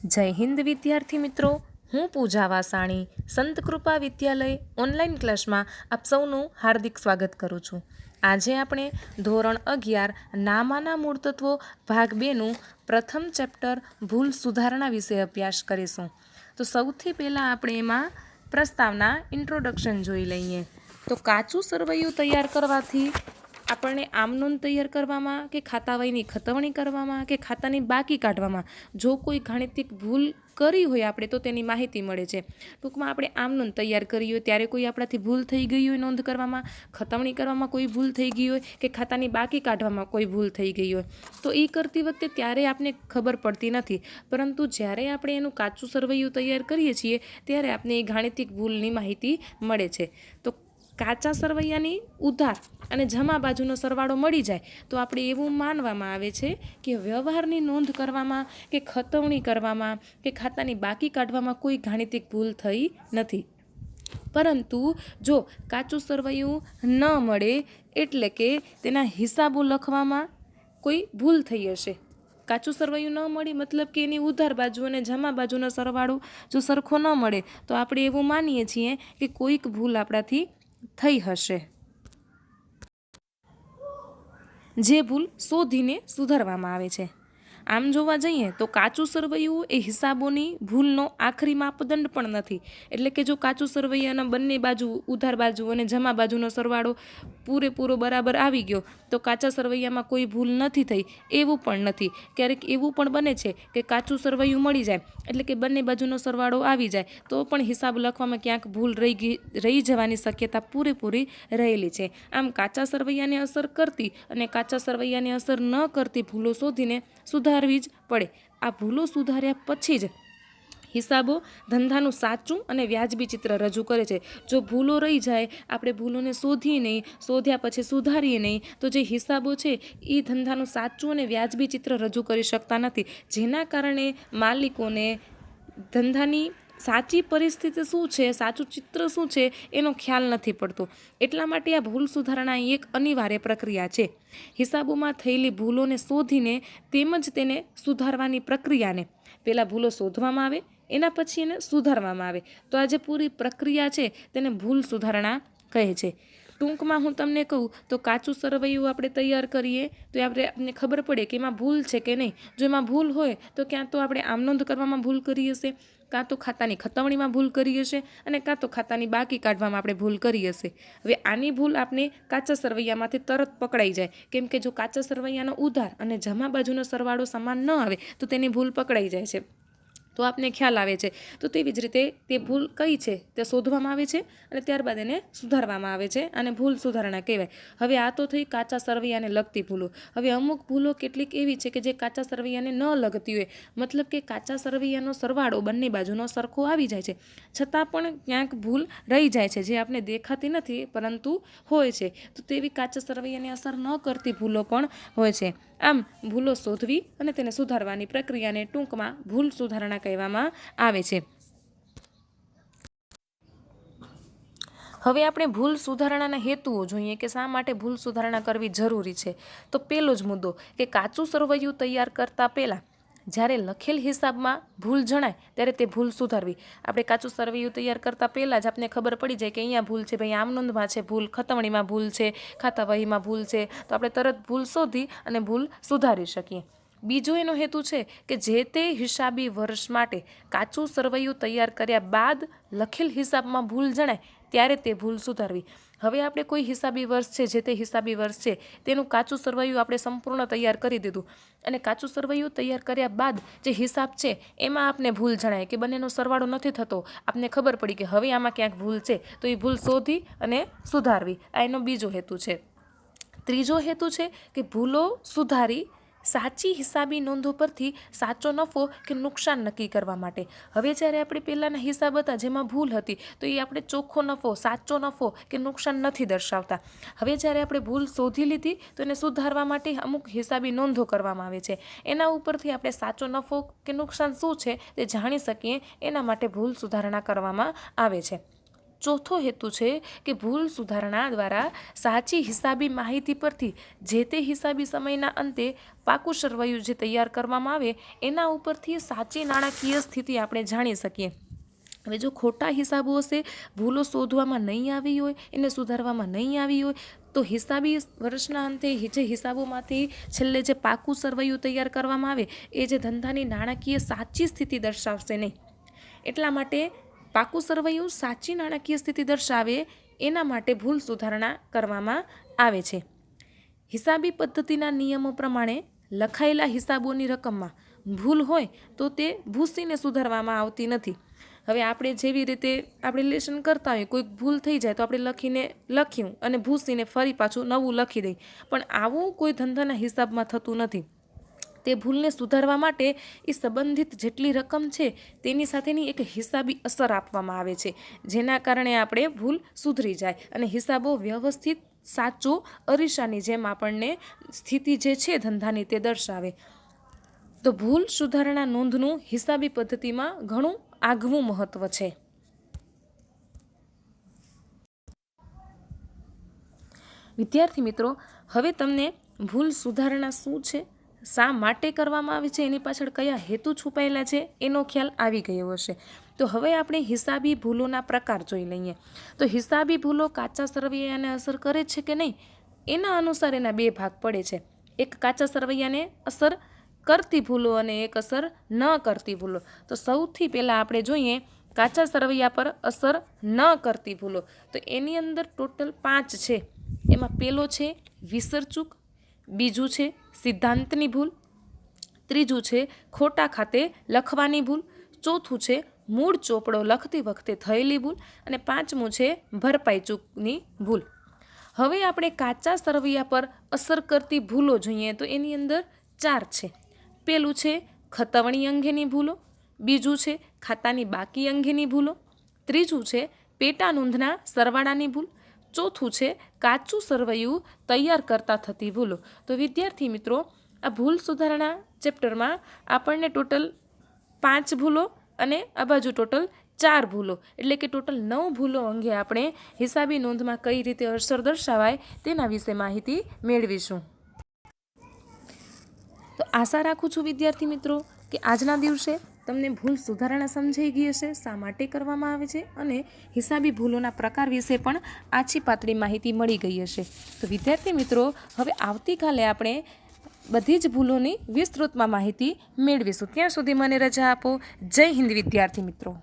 જય હિન્દ વિદ્યાર્થી મિત્રો, હું પૂજા વાસાણી સંત કૃપા વિદ્યાલય ઓનલાઈન ક્લાસમાં આપ સૌનું હાર્દિક સ્વાગત કરું છું. આજે આપણે ધોરણ 11 નામાના મૂળ તત્વો ભાગ 2નું પ્રથમ ચેપ્ટર ભૂલ સુધારણા વિશે અભ્યાસ કરીશું. તો સૌથી પહેલાં આપણે એમાં પ્રસ્તાવના ઇન્ટ્રોડક્શન જોઈ લઈએ. તો કાચું સરવૈયું તૈયાર કરવાથી આપણને આમ નોંધ તૈયાર કરવામાં કે ખાતા વયની ખતવણી કરવામાં કે ખાતાની બાકી કાઢવામાં જો કોઈ ગાણિતિક ભૂલ કરી હોય આપણે તો તેની માહિતી મળે છે. ટૂંકમાં આપણે આમ નોંધ તૈયાર કરી હોય ત્યારે કોઈ આપણાથી ભૂલ થઈ ગઈ હોય નોંધ કરવામાં, ખતવણી કરવામાં કોઈ ભૂલ થઈ ગઈ હોય કે ખાતાની બાકી કાઢવામાં કોઈ ભૂલ થઈ ગઈ હોય તો એ કરતી વખતે ત્યારે આપણે ખબર પડતી નથી, પરંતુ જ્યારે આપણે એનું કાચું સરવૈયું તૈયાર કરીએ છીએ ત્યારે આપણે એ ગાણિતિક ભૂલની માહિતી મળે છે. તો કાચા સરવૈયાની ઉધાર અને જમા બાજુનો સરવાળો મળી જાય તો આપણે એવું માનવામાં આવે છે કે વ્યવહારની નોંધ કરવામાં કે ખતવણી કરવામાં કે ખાતાની બાકી કાઢવામાં કોઈ ગાણિતિક ભૂલ થઈ નથી. પરંતુ જો કાચું સરવૈયું ન મળે એટલે કે તેના હિસાબો લખવામાં કોઈ ભૂલ થઈ હશે. કાચું સરવૈયું ન મળી મતલબ કે એની ઉધાર બાજુ અને જમા બાજુનો સરવાળો જો સરખો ન મળે તો આપણે એવું માનીએ છીએ કે કોઈક ભૂલ આપણાથી થઈ હશે, જે ભૂલ શોધીને સુધારવામાં આવે છે. આમ જોવા જઈએ તો કાચું સરવૈયું એ હિસાબોની ભૂલનો આખરી માપદંડ પણ નથી. એટલે કે જો કાચું સરવૈયાના બંને બાજુ ઉધાર બાજુ અને જમા બાજુનો સરવાળો પૂરેપૂરો બરાબર આવી ગયો તો કાચા સરવૈયામાં કોઈ ભૂલ નથી થઈ એવું પણ નથી. ક્યારેક એવું પણ બને છે કે કાચું સરવૈયું મળી જાય એટલે કે બંને બાજુનો સરવાળો આવી જાય તો પણ હિસાબ લખવામાં ક્યાંક ભૂલ રહી જવાની શક્યતા પૂરેપૂરી રહેલી છે. આમ કાચા સરવૈયાને અસર કરતી અને કાચા સરવૈયાને અસર ન કરતી ભૂલો શોધીને સુધારવી જ પડે. આ ભૂલો સુધાર્યા પછી જ હિસાબો ધંધાનું સાચું અને વ્યાજબી ચિત્ર રજૂ કરે છે. જો ભૂલો રહી જાય, આપણે ભૂલોને શોધીએ નહીં, શોધ્યા પછી સુધારીએ નહીં તો જે હિસાબો છે એ ધંધાનું સાચું અને વ્યાજબી ચિત્ર રજૂ કરી શકતા નથી, જેના કારણે માલિકોને ધંધાની સાચી પરિસ્થિતિ શું છે, સાચું ચિત્ર શું છે એનો ખ્યાલ નથી પડતો. એટલા માટે આ ભૂલ સુધારણા એક અનિવાર્ય પ્રક્રિયા છે. હિસાબોમાં થયેલી ભૂલોને શોધીને તેમજ તેને સુધારવાની પ્રક્રિયાને પહેલાં ભૂલો શોધવામાં આવે, એના પછી એને સુધારવામાં આવે. તો આ જે પૂરી પ્રક્રિયા છે તેને ભૂલ સુધારણા કહે છે. ટૂંકમાં હું તમને કહું તો કાચું સરવૈયું આપણે તૈયાર કરીએ તો આપણને ખબર પડે કે એમાં ભૂલ છે કે નહીં. જો એમાં ભૂલ હોય તો ક્યાં તો આપણે આમ નોંધ કરવામાં ભૂલ કરી હશે, કાં તો ખાતાની ખતવણીમાં ભૂલ કરી હશે અને કાં તો ખાતાની બાકી કાઢવામાં આપણે ભૂલ કરી હશે. હવે આની ભૂલ આપણે કાચા સરવૈયામાંથી તરત પકડાઈ જાય, કેમ કે જો કાચા સરવૈયાનો ઉધાર અને જમા બાજુનો સરવાળો સમાન ન આવે તો તેની ભૂલ પકડાઈ જાય છે, તો આપને ખ્યાલ આવે છે. તો તેવી જ રીતે તે ભૂલ કઈ છે તે શોધવામાં આવે છે અને ત્યારબાદ એને સુધારવામાં આવે છે અને ભૂલ સુધારણા કહેવાય. હવે આ તો થઈ કાચા સરવૈયાને લગતી ભૂલો. હવે અમુક ભૂલો કેટલીક એવી છે કે જે કાચા સરવૈયાને ન લગતી હોય, મતલબ કે કાચા સરવૈયાનો સરવાળો બંને બાજુનો સરખો આવી જાય છે છતાં પણ ક્યાંક ભૂલ રહી જાય છે જે આપણે દેખાતી નથી પરંતુ હોય છે. તો તેવી કાચા સરવૈયાને અસર ન કરતી ભૂલો પણ હોય છે. આમ ભૂલો શોધવી અને તેને સુધારવાની પ્રક્રિયાને ટૂંકમાં ભૂલ સુધારણા કહેવામાં આવે છે. હવે આપણે ભૂલ સુધારણાના હેતુઓ જોઈએ કે શા માટે ભૂલ સુધારણા કરવી જરૂરી છે. તો પહેલો જ મુદ્દો કે કાચું સરવૈયું તૈયાર કરતા પહેલાં જ્યારે લખેલ હિસાબમાં ભૂલ જણાય ત્યારે તે ભૂલ સુધારવી. આપણે કાચું સરવૈયું તૈયાર કરતાં પહેલાં જ આપણને ખબર પડી જાય કે અહીંયા ભૂલ છે, ભાઈ આમ નોંધમાં છે ભૂલ, ખતવણીમાં ભૂલ છે, ખાતા વહીમાં ભૂલ છે, તો આપણે તરત ભૂલ શોધી અને ભૂલ સુધારી શકીએ. બીજો એનો હેતુ છે કે જે તે હિસાબી વર્ષ માટે કાચું સરવૈયું તૈયાર કર્યા બાદ લખેલ હિસાબમાં ભૂલ જણાય ત્યારે તે ભૂલ સુધારવી. હવે આપણે કોઈ હિસાબી વર્ષ છે, જે તે હિસાબી વર્ષ છે તેનું કાચું સરવૈયું આપણે સંપૂર્ણ તૈયાર કરી દીધું અને કાચું સરવૈયું તૈયાર કર્યા બાદ જે હિસાબ છે એમાં આપને ભૂલ જણાય કે બંનેનો સરવાળો નથી થતો, આપને ખબર પડી કે હવે આમાં ક્યાંક ભૂલ છે તો એ ભૂલ શોધી અને સુધારવી. આ એનો બીજો હેતુ છે. ત્રીજો હેતુ છે કે ભૂલો સુધારી સાચી હિસાબી નોંધો પરથી સાચો નફો કે નુકસાન નક્કી કરવા માટે. હવે જ્યારે આપણે પહેલાંના હિસાબ હતા જેમાં ભૂલ હતી તો એ આપણે ચોખ્ખો નફો, સાચો નફો કે નુકસાન નથી દર્શાવતા. હવે જ્યારે આપણે ભૂલ શોધી લીધી તો એને સુધારવા માટે અમુક હિસાબી નોંધો કરવામાં આવે છે. એના ઉપરથી આપણે સાચો નફો કે નુકસાન શું છે તે જાણી શકીએ, એના માટે ભૂલ સુધારણા કરવામાં આવે છે. ચોથો હેતુ છે કે ભૂલ સુધારણા દ્વારા સાચી હિસાબી માહિતી પરથી જે તે હિસાબી સમયના અંતે પાકું સરવૈયું જે તૈયાર કરવામાં આવે એના ઉપરથી સાચી નાણાકીય સ્થિતિ આપણે જાણી શકીએ. હવે જો ખોટા હિસાબો હશે, ભૂલો શોધવામાં નહીં આવી હોય, એને સુધારવામાં નહીં આવી હોય, તો હિસાબી વર્ષના અંતે જે હિસાબોમાંથી છેલ્લે જે પાકું સરવૈયું તૈયાર કરવામાં આવે એ જે ધંધાની નાણાકીય સાચી સ્થિતિ દર્શાવશે નહીં. એટલા માટે પાકું સરવૈયું સાચી નાણાકીય સ્થિતિ દર્શાવે એના માટે ભૂલ સુધારણા કરવામાં આવે છે. હિસાબી પદ્ધતિના નિયમો પ્રમાણે લખાયેલા હિસાબોની રકમમાં ભૂલ હોય તો તે ભૂસીને સુધારવામાં આવતી નથી. હવે આપણે જેવી રીતે આપણે લેશન કરતા હોઈએ, કોઈક ભૂલ થઈ જાય તો આપણે લખ્યું અને ભૂસીને ફરી પાછું નવું લખી દઈએ, પણ આવું કોઈ ધંધાના હિસાબમાં થતું નથી. તે ભૂલને સુધારવા માટે એ સંબંધિત જેટલી રકમ છે તેની સાથેની એક હિસાબી અસર આપવામાં આવે છે, જેના કારણે આપણે ભૂલ સુધરી જાય અને હિસાબો વ્યવસ્થિત સાચો અરીસાની જેમ આપણને સ્થિતિ જે છે ધંધાની તે દર્શાવે. તો ભૂલ સુધારણા નોંધનું હિસાબી પદ્ધતિમાં ઘણું આગવું મહત્વ છે. વિદ્યાર્થી મિત્રો, હવે તમને ભૂલ સુધારણા શું છે, શા માટે કરવામાં આવે છે, એની પાછળ કયા હેતુ છુપાયેલા છે એનો ખ્યાલ આવી ગયો હશે. તો હવે આપણે હિસાબી ભૂલોના પ્રકાર જોઈ લઈએ. તો હિસાબી ભૂલો કાચા સરવૈયાને અસર કરે છે કે નહીં, એના અનુસાર એના બે ભાગ પડે છે. એક કાચા સરવૈયાને અસર કરતી ભૂલો અને એક અસર ન કરતી ભૂલો. તો સૌથી પહેલાં આપણે જોઈએ કાચા સરવૈયા પર અસર ન કરતી ભૂલો. તો એની અંદર ટોટલ 5 છે. એમાં પહેલો છે વિસરચૂક, બીજું છે સિદ્ધાંતની ભૂલ, ત્રીજું છે ખોટા ખાતે લખવાની ભૂલ, ચોથું છે મૂળ ચોપડો લખતી વખતે થયેલી ભૂલ અને પાંચમું છે ભરપાઈ ચૂકની ભૂલ. હવે આપણે કાચા સરવૈયા પર અસર કરતી ભૂલો જોઈએ તો એની અંદર 4 છે. પહેલું છે ખતવણી અંગેની ભૂલો, બીજું છે ખાતાની બાકી અંગેની ભૂલો, ત્રીજું છે પેટા નોંધના સરવાળાની ભૂલ, ચોથું છે કાચું સરવૈયું તૈયાર કરતા થતી ભૂલો. તો વિદ્યાર્થી મિત્રો, આ ભૂલ સુધારણા ચેપ્ટરમાં આપણને ટોટલ 5 ભૂલો અને આ બાજુ ટોટલ 4 ભૂલો, એટલે કે ટોટલ 9 ભૂલો અંગે આપણે હિસાબી નોંધમાં કઈ રીતે અસર દર્શાવાય તેના વિશે માહિતી મેળવીશું. તો આશા રાખું છું વિદ્યાર્થી મિત્રો કે આજના દિવસે તમને ભૂલ સુધારણા સમજાઈ ગઈ હશે, શા માટે કરવામાં આવે છે અને હિસાબી ભૂલોના પ્રકાર વિશે પણ આછી પાતળી માહિતી મળી ગઈ હશે. તો વિદ્યાર્થી મિત્રો, હવે આવતીકાલે આપણે બધી જ ભૂલોની વિસ્તૃતમાં માહિતી મેળવીશું. ત્યાં સુધી મને રજા આપો. જય હિન્દ વિદ્યાર્થી મિત્રો.